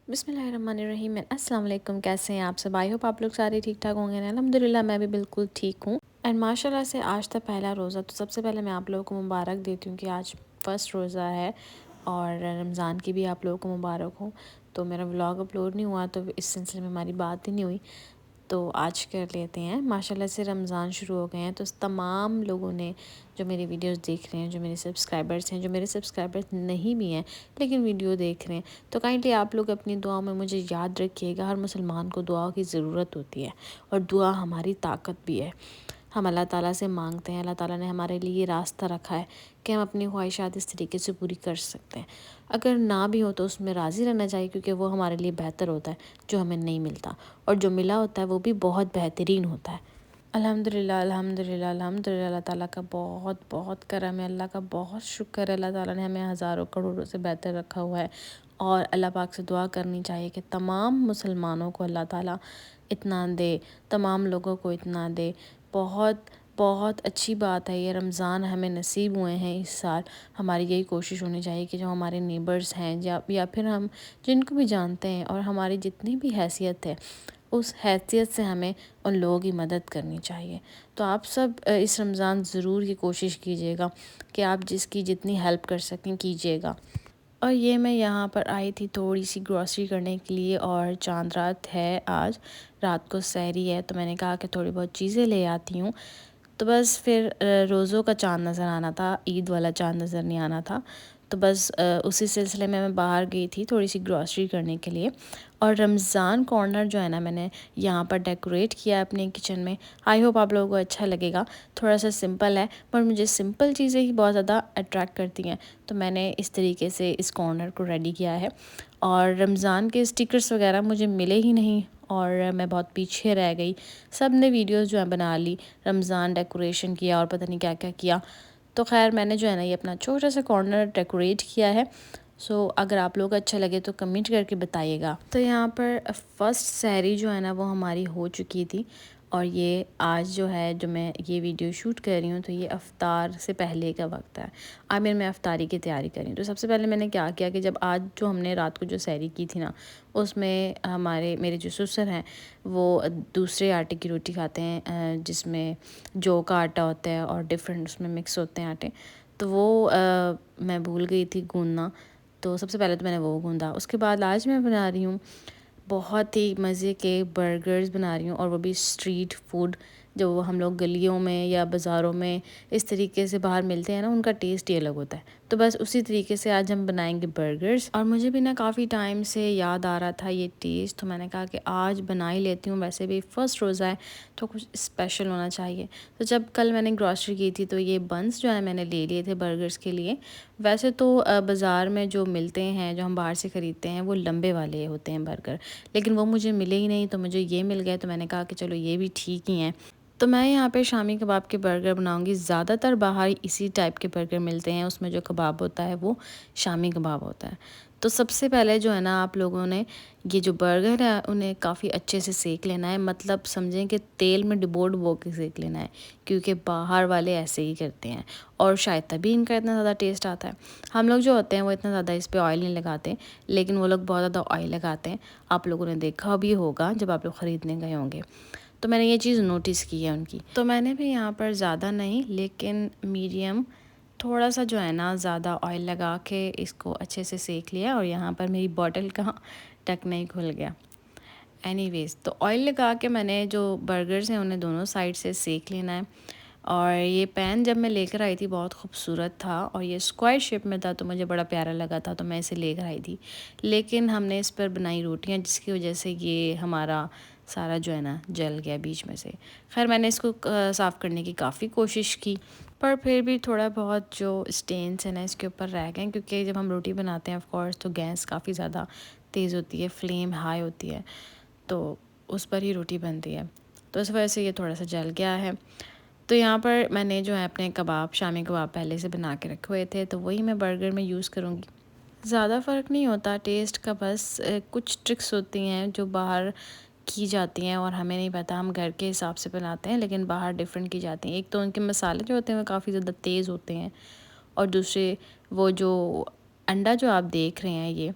बिस्मिल्लाहिर्रहमानिर्रहीम अस्सलाम वालेकुम। कैसे हैं आप सब? आई होप आप लोग सारे ठीक ठाक होंगे ना। अल्हम्दुलिल्लाह मैं भी बिल्कुल ठीक हूँ। एंड माशाल्लाह से आज था पहला रोज़ा। तो सबसे पहले मैं आप लोगों को मुबारक देती हूँ कि आज फ़र्स्ट रोज़ा है और रमज़ान की भी आप लोगों को मुबारक हो। तो मेरा व्लॉग अपलोड नहीं हुआ तो इस सिलसिले में हमारी बात ही नहीं हुई, तो आज कर लेते हैं। माशाल्लाह से रमज़ान शुरू हो गए हैं, तो तमाम लोगों ने जो मेरी वीडियोस देख रहे हैं, जो मेरे सब्सक्राइबर्स हैं, जो मेरे सब्सक्राइबर्स नहीं भी हैं लेकिन वीडियो देख रहे हैं, तो काइंडली आप लोग अपनी दुआ में मुझे याद रखिएगा। हर मुसलमान को दुआ की ज़रूरत होती है और दुआ हमारी ताकत भी है। हम अल्लाह ताला से मांगते हैं, अल्लाह ताला ने हमारे लिए रास्ता रखा है कि हम अपनी ख्वाहिशात इस तरीके से पूरी कर सकते हैं। अगर ना भी हो तो उसमें राज़ी रहना चाहिए, क्योंकि वो हमारे लिए बेहतर होता है जो हमें नहीं मिलता, और जो मिला होता है वो भी बहुत बेहतरीन होता है। अल्हम्दुलिल्लाह अल्हम्दुलिल्लाह अल्हम्दुलिल्लाह, अल्लाह ताला का बहुत बहुत करम है, अल्लाह का बहुत शुक्र है। अल्लाह ताला ने हमें हज़ारों करोड़ों से बेहतर रखा हुआ है और अल्लाह पाक से दुआ करनी चाहिए कि तमाम मुसलमानों को अल्लाह ताला इतना दे, तमाम लोगों को इतना दे। बहुत बहुत अच्छी बात है, ये रमज़ान हमें नसीब हुए हैं इस साल। हमारी यही कोशिश होनी चाहिए कि जो हमारे नेबर्स हैं या फिर हम जिनको भी जानते हैं और हमारी जितनी भी हैसियत है, उस हैसियत से हमें उन लोगों की मदद करनी चाहिए। तो आप सब इस रमज़ान ज़रूर ये कोशिश कीजिएगा कि आप जिसकी जितनी हेल्प कर सकें कीजिएगा। और ये मैं यहाँ पर आई थी थोड़ी सी ग्रॉसरी करने के लिए, और चांद रात है आज, रात को सहरी है, तो मैंने कहा कि थोड़ी बहुत चीज़ें ले आती हूँ। तो बस फिर रोज़ों का चाँद नज़र आना था, ईद वाला चाँद नज़र नहीं आना था। तो बस उसी सिलसिले में मैं बाहर गई थी थोड़ी सी ग्रॉसरी करने के लिए। और रमज़ान कॉर्नर जो है ना, मैंने यहाँ पर डेकोरेट किया है अपने किचन में। आई होप आप लोगों को अच्छा लगेगा। थोड़ा सा सिंपल है, पर मुझे सिंपल चीज़ें ही बहुत ज़्यादा अट्रैक्ट करती हैं, तो मैंने इस तरीके से इस कॉर्नर को रेडी किया है। और रमज़ान के स्टिकर्स वगैरह मुझे मिले ही नहीं और मैं बहुत पीछे रह गई। सब ने वीडियोस जो है बना ली, रमज़ान डेकोरेशन किया और पता नहीं क्या क्या किया। तो खैर मैंने जो है ना ये अपना छोटा सा कॉर्नर डेकोरेट किया है। सो अगर आप लोग को अच्छा लगे तो कमेंट करके बताइएगा। तो यहाँ पर फ़र्स्ट सहरी जो है ना वो हमारी हो चुकी थी, और ये आज जो है जो मैं ये वीडियो शूट कर रही हूँ तो ये अफ्तार से पहले का वक्त है। आमिर मैं अफ्तारी की तैयारी कर रही हूँ। तो सबसे पहले मैंने क्या किया कि जब आज जो हमने रात को जो सहरी की थी ना, उसमें मेरे जो ससुर हैं वो दूसरे आटे की रोटी खाते हैं, जिसमें जौ का आटा होता है और डिफरेंट उसमें मिक्स होते हैं आटे। तो वो मैं भूल गई थी गूंदना, तो सबसे पहले तो मैंने वो गूंदा। उसके बाद आज मैं बना रही हूँ बहुत ही मज़े के बर्गर्स बना रही हूँ, और वो भी स्ट्रीट फूड, जो हम लोग गलियों में या बाज़ारों में इस तरीके से बाहर मिलते हैं ना, उनका टेस्ट ही अलग होता है। तो बस उसी तरीके से आज हम बनाएंगे बर्गर्स। और मुझे भी ना काफ़ी टाइम से याद आ रहा था ये टेस्ट, तो मैंने कहा कि आज बना ही लेती हूँ। वैसे भी फ़र्स्ट रोज़ा है तो कुछ स्पेशल होना चाहिए। तो जब कल मैंने ग्रॉसरी की थी तो ये बंस जो है मैंने ले लिए थे बर्गर्स के लिए। वैसे तो बाज़ार में जो मिलते हैं, जो हम बाहर से ख़रीदते हैं, वो लंबे वाले होते हैं बर्गर, लेकिन वो मुझे मिले ही नहीं, तो मुझे ये मिल गए। तो मैंने कहा कि चलो ये भी ठीक ही हैं। तो मैं यहाँ पे शामी कबाब के बर्गर बनाऊंगी। ज़्यादातर बाहर इसी टाइप के बर्गर मिलते हैं, उसमें जो कबाब होता है वो शामी कबाब होता है। तो सबसे पहले जो है ना, आप लोगों ने ये जो बर्गर है उन्हें काफ़ी अच्छे से सेक लेना है, मतलब समझें कि तेल में डुबो के सेक लेना है, क्योंकि बाहर वाले ऐसे ही करते हैं और शायद तभी इनका इतना ज़्यादा टेस्ट आता है। हम लोग जो होते हैं वो इतना ज़्यादा इस पर ऑयल नहीं लगाते, लेकिन वो लोग बहुत ज़्यादा ऑयल लगाते हैं। आप लोगों ने देखा भी होगा जब आप लोग ख़रीदने गए होंगे, तो मैंने ये चीज़ नोटिस की है उनकी। तो मैंने भी यहाँ पर ज़्यादा नहीं लेकिन मीडियम थोड़ा सा जो है ना ज़्यादा ऑयल लगा के इसको अच्छे से सेक लिया, और यहाँ पर मेरी बॉटल का ढक्कन ही खुल गया। एनीवेज़, तो ऑयल लगा के मैंने जो बर्गर्स हैं उन्हें दोनों साइड से सेक लेना है। और ये पैन जब मैं लेकर आई थी बहुत खूबसूरत था, और ये स्क्वायर शेप में था, तो मुझे बड़ा प्यारा लगा था, तो मैं इसे लेकर आई थी। लेकिन हमने इस पर बनाई रोटियां, जिसकी वजह से ये हमारा सारा जो है ना जल गया बीच में से। खैर मैंने इसको साफ़ करने की काफ़ी कोशिश की, पर फिर भी थोड़ा बहुत जो स्टेन्स है ना इसके ऊपर रह गए, क्योंकि जब हम रोटी बनाते हैं ऑफ कोर्स तो गैस काफ़ी ज़्यादा तेज़ होती है, फ्लेम हाई होती है, तो उस पर ही रोटी बनती है। तो इस वजह से ये थोड़ा सा जल गया है। तो यहाँ पर मैंने जो है अपने कबाब, शामी कबाब पहले से बना के रखे हुए थे, तो वही मैं बर्गर में यूज़ करूँगी। ज़्यादा फ़र्क नहीं होता टेस्ट का, बस कुछ ट्रिक्स होती हैं जो बाहर की जाती हैं और हमें नहीं पता, हम घर के हिसाब से बनाते हैं लेकिन बाहर डिफरेंट की जाती हैं। एक तो उनके मसाले जो होते हैं वो काफ़ी ज़्यादा तेज़ होते हैं, और दूसरे वो जो अंडा जो आप देख रहे हैं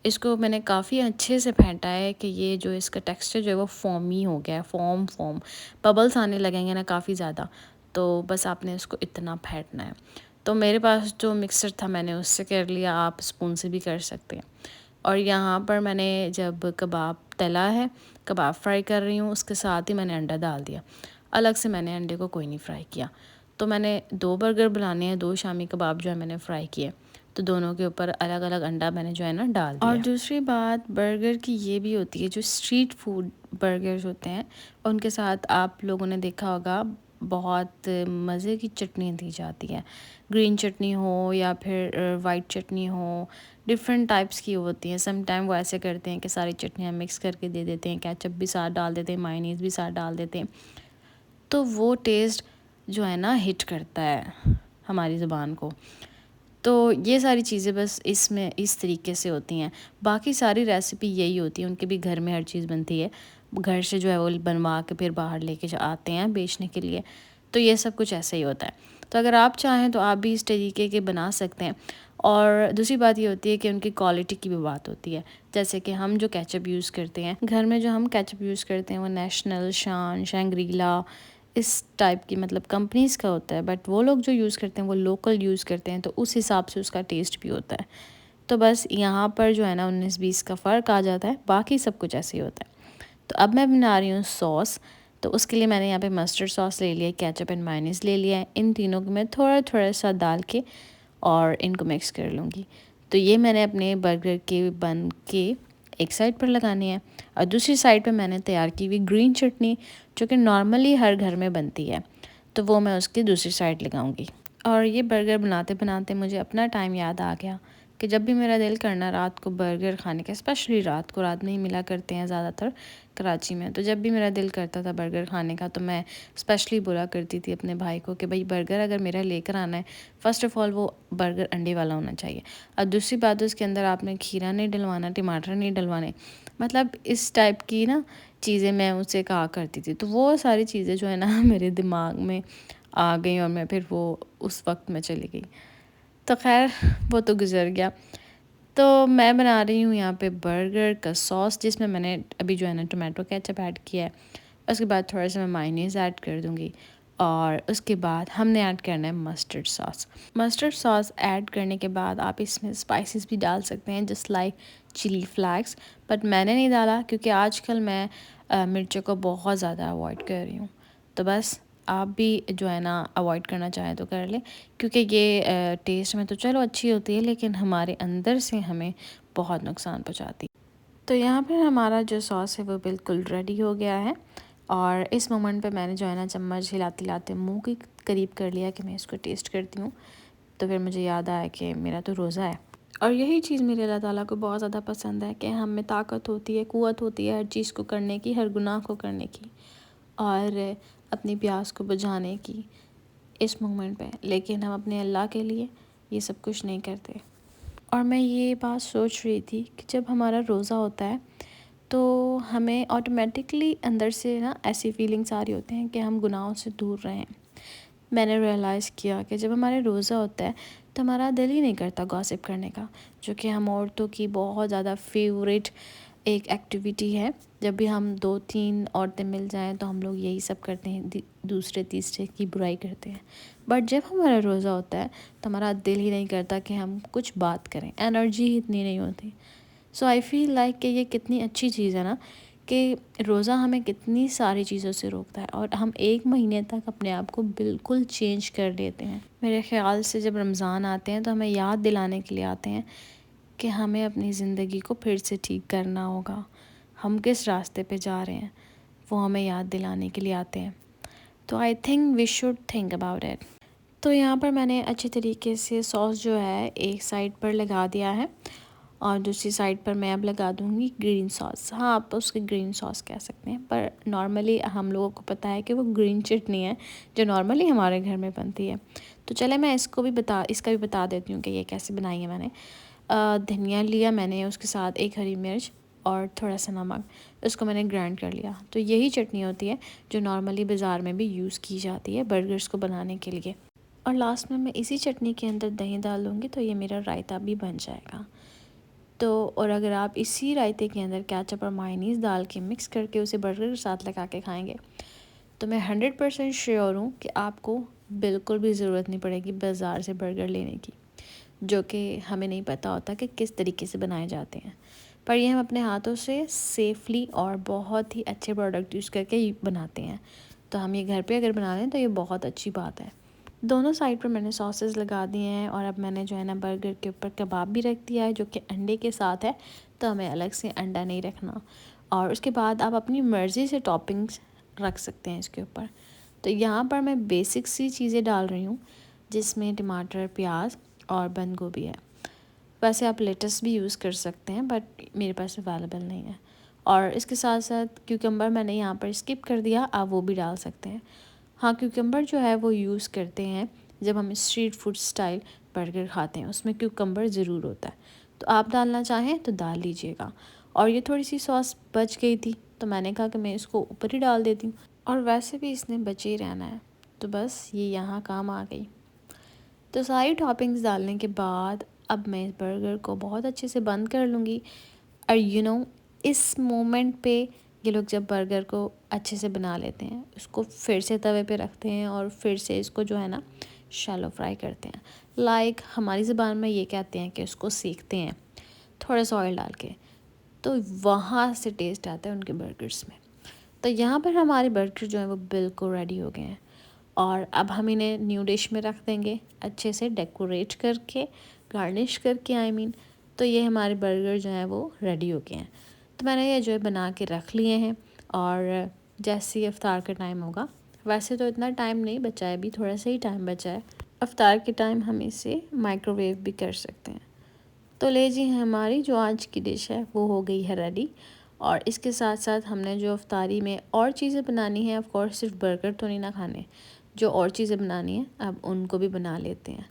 इसको मैंने काफ़ी अच्छे से फेंटा है कि ये जो इसका टेक्सचर जो है वो फॉर्मी हो गया है, फॉर्म बबल्स आने लगेंगे ना काफ़ी ज़्यादा, तो बस आपने इसको इतना फेंटना है। तो मेरे पास जो मिक्सर था मैंने उससे कर लिया, आप स्पून से भी कर सकते हैं। और यहाँ पर मैंने जब कबाब तला है, कबाब फ्राई कर रही हूँ, उसके साथ ही मैंने अंडा डाल दिया। अलग से मैंने अंडे को कोई नहीं फ्राई किया। तो मैंने 2 बर्गर बनाने हैं, 2 शामी कबाब जो है मैंने फ्राई किए, तो दोनों के ऊपर अलग अलग अंडा मैंने जो है ना डाल दिया। और दूसरी बात बर्गर की ये भी होती है, जो स्ट्रीट फूड बर्गर्स होते हैं उनके साथ आप लोगों ने देखा होगा बहुत मज़े की चटनी दी जाती है। ग्रीन चटनी हो या फिर वाइट चटनी हो, डिफरेंट टाइप्स की होती हैं। सम टाइम वो ऐसे करते हैं कि सारी चटनियाँ मिक्स करके दे देते हैं, केचप भी साथ डाल देते हैं, मायोनीज़ भी साथ डाल देते हैं, तो वो टेस्ट जो है ना हिट करता है हमारी ज़ुबान को। तो ये सारी चीज़ें बस इसमें इस तरीके से होती हैं। बाकी सारी रेसिपी यही होती है, उनके भी घर में हर चीज़ बनती है, घर से जो है वो बनवा के फिर बाहर लेके आते हैं बेचने के लिए। तो ये सब कुछ ऐसा ही होता है। तो अगर आप चाहें तो आप भी इस तरीके के बना सकते हैं। और दूसरी बात ये होती है कि उनकी क्वालिटी की भी बात होती है। जैसे कि हम जो केचप यूज़ करते हैं घर में, जो हम केचप यूज़ करते हैं वो नेशनल, शान, शैंग्रीला इस टाइप की मतलब कंपनीज़ का होता है, बट वो लोग जो यूज़ करते हैं वो लोकल यूज़ करते हैं, तो उस हिसाब से उसका टेस्ट भी होता है। तो बस यहाँ पर जो है ना 19-20 का फ़र्क आ जाता है, बाकी सब कुछ ऐसे ही होता है। तो अब मैं बना रही हूँ सॉस। तो उसके लिए मैंने यहाँ पे मस्टर्ड सॉस ले लिया है, केचप एंड मायोनीज़ ले लिया है। इन तीनों को मैं थोड़ा थोड़ा सा डाल के और इनको मिक्स कर लूँगी। तो ये मैंने अपने बर्गर के बन के एक साइड पर लगानी है, और दूसरी साइड पे मैंने तैयार की हुई ग्रीन चटनी जो कि नॉर्मली हर घर में बनती है, तो वो मैं उसकी दूसरी साइड लगाऊंगी। और ये बर्गर बनाते बनाते मुझे अपना टाइम याद आ गया कि जब भी मेरा दिल करना रात को बर्गर खाने का, स्पेशली रात को, रात में ही मिला करते हैं ज़्यादातर कराची में, तो जब भी मेरा दिल करता था बर्गर खाने का तो मैं स्पेशली बोला करती थी अपने भाई को कि भाई बर्गर अगर मेरा लेकर आना है, फ़र्स्ट ऑफ़ ऑल वो बर्गर अंडे वाला होना चाहिए, और दूसरी बात उसके अंदर आपने खीरा नहीं डलवाना, टमाटर नहीं डलवाने, मतलब इस टाइप की ना चीज़ें मैं उससे कहा करती थी। तो वो सारी चीज़ें जो है ना मेरे दिमाग में आ गई और मैं फिर वो उस वक्त में चली गई। तो खैर वो तो गुज़र गया। तो मैं बना रही हूँ यहाँ पे बर्गर का सॉस, जिसमें मैंने अभी जो है ना टोमेटो केचप ऐड किया है। उसके बाद थोड़ा सा मैं मायोनीज़ ऐड कर दूँगी, और उसके बाद हमने ऐड करना है mustard sauce. Mustard sauce add करने के बाद आप इसमें स्पाइसेस भी डाल सकते हैं, just like chilli flakes, but मैंने नहीं डाला क्योंकि आजकल मैं मिर्चों को बहुत ज़्यादा अवॉइड कर रही हूँ। तो बस आप भी जो है ना अवॉइड करना चाहें तो कर लें, क्योंकि ये टेस्ट में तो चलो अच्छी होती है लेकिन हमारे अंदर से हमें बहुत नुकसान पहुँचाती है। तो यहाँ पर हमारा जो सॉस है वो बिल्कुल रेडी हो गया है, और इस मोमेंट पे मैंने जो है ना चम्मच हिलाते हिलाते मुंह के करीब कर लिया कि मैं इसको टेस्ट करती हूँ। तो फिर मुझे याद आया कि मेरा तो रोज़ा है, और यही चीज़ मेरे अल्लाह ताला को बहुत ज़्यादा पसंद है कि हम में ताकत होती है, क़ुव्वत होती है हर चीज़ को करने की, हर गुनाह को करने की, और अपनी प्यास को बुझाने की इस मोमेंट पे, लेकिन हम अपने अल्लाह के लिए ये सब कुछ नहीं करते। और मैं ये बात सोच रही थी कि जब हमारा रोज़ा होता है तो हमें ऑटोमेटिकली अंदर से ना ऐसी फीलिंग्स आ रही होती हैं कि हम गुनाहों से दूर रहें। मैंने रियलाइज़ किया कि जब हमारे रोज़ा होता है तो हमारा दिल ही नहीं करता गॉसिप करने का, जो कि हम औरतों की बहुत ज़्यादा फेवरेट एक एक्टिविटी है। जब भी हम 2-3 औरतें मिल जाएं तो हम लोग यही सब करते हैं, दूसरे तीसरे की बुराई करते हैं। बट जब हमारा रोज़ा होता है तो हमारा दिल ही नहीं करता कि हम कुछ बात करें, एनर्जी ही इतनी नहीं होती। सो आई फील लाइक कि ये कितनी अच्छी चीज़ है ना, कि रोज़ा हमें कितनी सारी चीज़ों से रोकता है, और हम 1 महीने तक अपने आप को बिल्कुल चेंज कर लेते हैं। मेरे ख़्याल से जब रमज़ान आते हैं तो हमें याद दिलाने के लिए आते हैं कि हमें अपनी ज़िंदगी को फिर से ठीक करना होगा, हम किस रास्ते पे जा रहे हैं वो हमें याद दिलाने के लिए आते हैं। तो I think we should think about it. तो यहाँ पर मैंने अच्छे तरीके से सॉस जो है एक साइड पर लगा दिया है, और दूसरी साइड पर मैं अब लगा दूँगी ग्रीन सॉस। हाँ, आप उसके ग्रीन सॉस कह सकते हैं, पर नॉर्मली हम लोगों को पता है कि वो ग्रीन चटनी है जो नॉर्मली हमारे घर में बनती है। तो चले मैं इसका भी बता देती हूँ कि ये कैसे बनाई है मैंने। धनिया लिया मैंने, उसके साथ एक हरी मिर्च और थोड़ा सा नमक, इसको मैंने ग्राइंड कर लिया। तो यही चटनी होती है जो नॉर्मली बाज़ार में भी यूज़ की जाती है बर्गर्स को बनाने के लिए। और लास्ट में मैं इसी चटनी के अंदर दही डाल लूँगी तो ये मेरा रायता भी बन जाएगा। तो और अगर आप इसी रायते के अंदर केचप और मायोनीज़ डाल के मिक्स करके उसे बर्गर के साथ लगा के खाएंगे तो मैं 100% श्योर हूँ कि आपको बिल्कुल भी ज़रूरत नहीं पड़ेगी बाज़ार से बर्गर लेने की, जो कि हमें नहीं पता होता कि किस तरीके से बनाए जाते हैं। पर ये हम अपने हाथों से सेफ़ली और बहुत ही अच्छे प्रोडक्ट यूज़ करके बनाते हैं। तो हम ये घर पे अगर बना लें तो ये बहुत अच्छी बात है। दोनों साइड पर मैंने सॉसेस लगा दिए हैं और अब मैंने जो है ना बर्गर के ऊपर कबाब भी रख दिया है जो कि अंडे के साथ है, तो हमें अलग से अंडा नहीं रखना। और उसके बाद आप अपनी मर्ज़ी से टॉपिंग्स रख सकते हैं इसके ऊपर। तो यहाँ पर मैं बेसिक सी चीज़ें डाल रही हूँ जिसमें टमाटर, प्याज और बंद गोभी है। वैसे आप लेटस भी यूज़ कर सकते हैं बट मेरे पास अवेलेबल नहीं है। और इसके साथ साथ क्यूकम्बर मैंने यहाँ पर स्किप कर दिया, आप वो भी डाल सकते हैं। हाँ, क्यूकम्बर जो है वो यूज़ करते हैं जब हम स्ट्रीट फूड स्टाइल बर्गर खाते हैं, उसमें क्यूकम्बर ज़रूर होता है। तो आप डालना चाहें तो डाल लीजिएगा। और ये थोड़ी सी सॉस बच गई थी तो मैंने कहा कि मैं इसको ऊपर ही डाल देती हूँ, और वैसे भी इसने बचे ही रहना है तो बस ये यहाँ काम आ गई। तो सारी टॉपिंग्स डालने के बाद अब मैं इस बर्गर को बहुत अच्छे से बंद कर लूँगी। और इस मोमेंट पे ये लोग जब बर्गर को अच्छे से बना लेते हैं, उसको फिर से तवे पे रखते हैं और फिर से इसको जो है ना शैलो फ्राई करते हैं। लाइक हमारी ज़बान में ये कहते हैं कि उसको सेकते हैं थोड़ा सा ऑयल डाल के, तो वहाँ से टेस्ट आता है उनके बर्गर्स में। तो यहाँ पर हमारे बर्गर जो हैं वो बिल्कुल रेडी हो गए हैं और अब हम इन्हें न्यू डिश में रख देंगे अच्छे से डेकोरेट करके, गार्निश करके तो ये हमारे बर्गर जो हैं वो रेडी हो गए हैं। तो मैंने ये जो है बना के रख लिए हैं और जैसे ही इफ्तार का टाइम होगा, वैसे तो इतना टाइम नहीं बचा है, अभी थोड़ा सा ही टाइम बचा है, इफ्तार के टाइम हम इसे माइक्रोवेव भी कर सकते हैं। तो ले जी, हमारी जो आज की डिश है वो हो गई है रेडी। और इसके साथ साथ हमने जो इफ्तारी में और चीज़ें बनानी है, ऑफ कोर्स सिर्फ बर्गर तो नहीं ना खाने, जो और चीज़ें बनानी है अब उनको भी बना लेते हैं।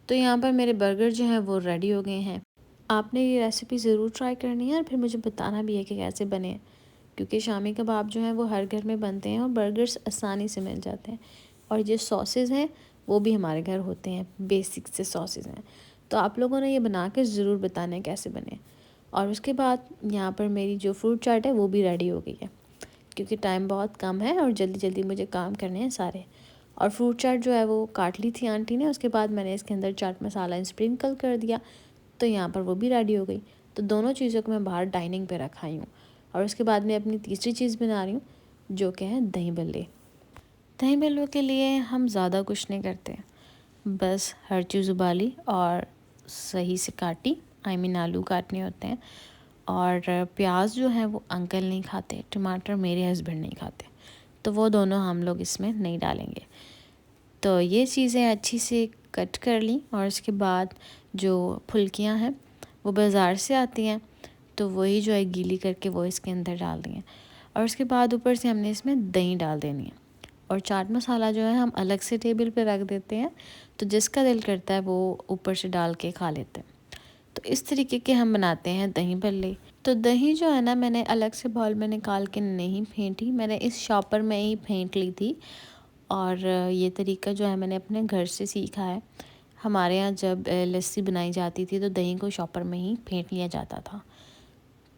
तो यहाँ पर मेरे बर्गर जो हैं वो रेडी हो गए हैं। आपने ये रेसिपी ज़रूर ट्राई करनी है और फिर मुझे बताना भी है कि कैसे बने, क्योंकि शामी कबाब जो हैं वो हर घर में बनते हैं और बर्गर्स आसानी से मिल जाते हैं। और ये सॉसेज़ हैं वो भी हमारे घर होते हैं, बेसिक से सॉसेज़ हैं। तो आप लोगों ने ये बना के ज़रूर बताना है कैसे बने। और उसके बाद यहाँ पर मेरी जो फ्रूट चाट है वो भी रेडी हो गई है, क्योंकि टाइम बहुत कम है और जल्दी जल्दी मुझे काम करने हैं सारे। और फ्रूट चाट जो है वो काट ली थी आंटी ने, उसके बाद मैंने इसके अंदर चाट मसाला स्प्रिंकल कर दिया, तो यहाँ पर वो भी रेडी हो गई। तो दोनों चीज़ों को मैं बाहर डाइनिंग पे रखाई हूँ। और उसके बाद मैं अपनी तीसरी चीज़ बना रही हूँ जो कि है दही बल्ले। दही बल्लों के लिए हम ज़्यादा कुछ नहीं करते, बस हर चीज़ उबाली और सही से काटी, आलू काटने होते हैं। और प्याज जो है वो अंकल नहीं खाते, टमाटर मेरे हस्बैंड नहीं खाते, तो वो दोनों हम लोग इसमें नहीं डालेंगे। तो ये चीज़ें अच्छी से कट कर ली और उसके बाद जो फुल्कियाँ हैं वो बाज़ार से आती हैं, तो वही जो है गीली करके वो इसके अंदर डाल दी हैं। और उसके बाद ऊपर से हमने इसमें दही डाल देनी है। और चाट मसाला जो है हम अलग से टेबल पे रख देते हैं, तो जिसका दिल करता है वो ऊपर से डाल के खा लेते हैं। तो इस तरीके के हम बनाते हैं दही भल्ले। तो दही जो है ना मैंने अलग से बाउल में निकाल के नहीं फेंटी, मैंने इस शॉपर में ही फेंट ली थी। और ये तरीका जो है मैंने अपने घर से सीखा है। हमारे यहाँ जब लस्सी बनाई जाती थी तो दही को शॉपर में ही फेंट लिया जाता था,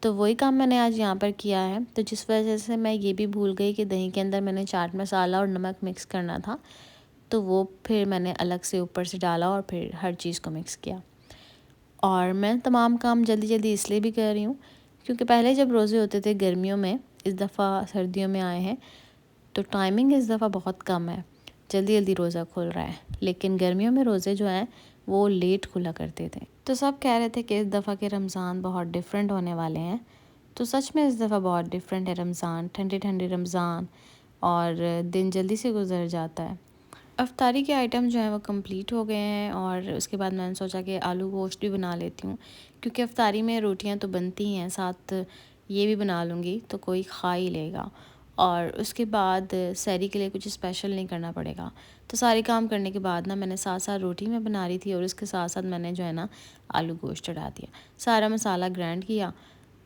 तो वही काम मैंने आज यहाँ पर किया है। तो जिस वजह से मैं ये भी भूल गई कि दही के अंदर मैंने चाट मसाला और नमक मिक्स करना था, तो वो फिर मैंने अलग से ऊपर से डाला और फिर हर चीज़ को मिक्स किया। और मैं तमाम काम जल्दी जल्दी इसलिए भी कर रही हूँ क्योंकि पहले जब रोज़े होते थे गर्मियों में, इस दफ़ा सर्दियों में आए हैं, तो टाइमिंग इस दफ़ा बहुत कम है, जल्दी जल्दी रोज़ा खुल रहा है। लेकिन गर्मियों में रोज़े जो हैं वो लेट खुला करते थे। तो सब कह रहे थे कि इस दफ़ा के रमज़ान बहुत डिफरेंट होने वाले हैं। तो सच में इस दफ़ा बहुत डिफरेंट है रमज़ान, ठंडे ठंडे रमज़ान, और दिन जल्दी से गुजर जाता है। अफ्तारी के आइटम जो हैं वो कंप्लीट हो गए हैं और उसके बाद मैंने सोचा कि आलू गोश्त भी बना लेती हूँ, क्योंकि अफ्तारी में रोटियां तो बनती ही हैं, साथ ये भी बना लूँगी तो कोई खा ही लेगा। और उसके बाद सहरी के लिए कुछ स्पेशल नहीं करना पड़ेगा। तो सारे काम करने के बाद ना मैंने साथ साथ रोटी में बना रही थी और उसके साथ साथ मैंने जो है ना आलू गोश्त चढ़ा दिया, सारा मसाला ग्राइंड किया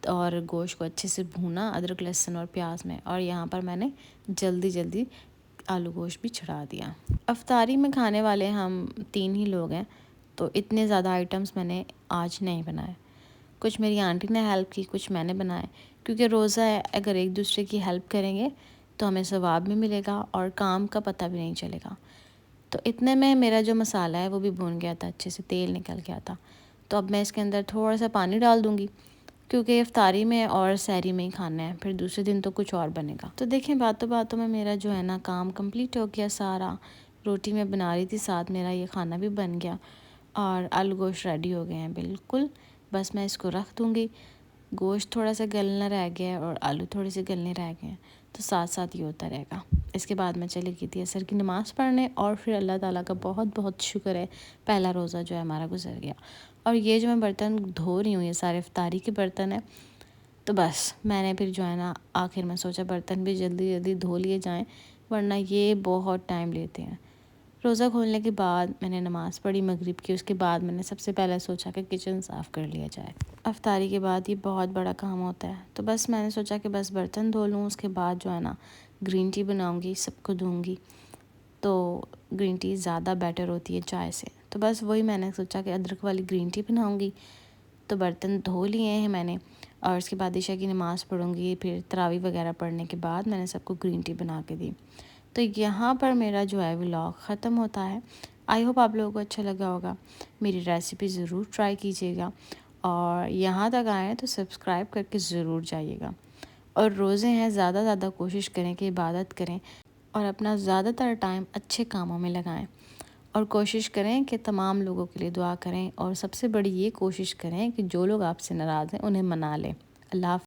और गोश्त को अच्छे से भूना अदरक लहसुन और प्याज में, और यहाँ पर मैंने जल्दी जल्दी आलू गोश्त भी चढ़ा दिया। अफ्तारी में खाने वाले हम 3 ही लोग हैं, तो इतने ज़्यादा आइटम्स मैंने आज नहीं बनाए। कुछ मेरी आंटी ने हेल्प की, कुछ मैंने बनाए, क्योंकि रोज़ा है, अगर एक दूसरे की हेल्प करेंगे तो हमें सवाब भी मिलेगा और काम का पता भी नहीं चलेगा। तो इतने में मेरा जो मसाला है वो भी भुन गया था, अच्छे से तेल निकल गया था। तो अब मैं इसके अंदर थोड़ा सा पानी डाल दूँगी, क्योंकि इफ्तारी में और सहरी में ही खाना है, फिर दूसरे दिन तो कुछ और बनेगा। तो देखें बातों बातों में मेरा जो है ना काम कंप्लीट हो गया सारा। रोटी मैं बना रही थी, साथ मेरा ये खाना भी बन गया और आलू गोश्त रेडी हो गए हैं बिल्कुल। बस मैं इसको रख दूँगी। गोश्त थोड़ा सा गलना रह गया है और आलू थोड़े से गलने रह गए हैं, तो साथ साथ ये होता रहेगा। इसके बाद मैं चली गई थी असर की नमाज़ पढ़ने और फिर अल्लाह ताला का बहुत बहुत शुक्र है, पहला रोज़ा जो है हमारा गुजर गया। और ये जो मैं बर्तन धो रही हूँ ये सारे इफ्तारी के बर्तन हैं। तो बस मैंने फिर जो है ना आखिर में सोचा बर्तन भी जल्दी जल्दी धो लिए जाएं, वरना ये बहुत टाइम लेते हैं। रोज़ा खोलने के बाद मैंने नमाज़ पढ़ी मगरिब की, उसके बाद मैंने सबसे पहले सोचा कि किचन साफ़ कर लिया जाए। अफ्तारी के बाद ये बहुत बड़ा काम होता है, तो बस मैंने सोचा कि बस बर्तन धो लूँ, उसके बाद जो है ना ग्रीन टी बनाऊँगी, सबको दूँगी। तो ग्रीन टी ज़्यादा बेटर होती है चाय से, तो बस वही मैंने सोचा कि अदरक वाली ग्रीन टी बनाऊँगी। तो बर्तन धो लिए हैं मैंने और उसके बाद ईशा की नमाज़ पढ़ूँगी, फिर तरावी वगैरह पढ़ने के बाद मैंने सबको ग्रीन टी बना के दी। तो यहाँ पर मेरा जो है व्लॉग ख़त्म होता है। आई होप आप लोगों को अच्छा लगा होगा। मेरी रेसिपी ज़रूर ट्राई कीजिएगा और यहाँ तक आए तो सब्सक्राइब करके ज़रूर जाइएगा। और रोज़े हैं, ज़्यादा कोशिश करें कि इबादत करें और अपना ज़्यादातर टाइम अच्छे कामों में लगाएं और कोशिश करें कि तमाम लोगों के लिए दुआ करें और सबसे बड़ी ये कोशिश करें कि जो लोग आपसे नाराज़ हैं उन्हें मना लें। अल्लाह।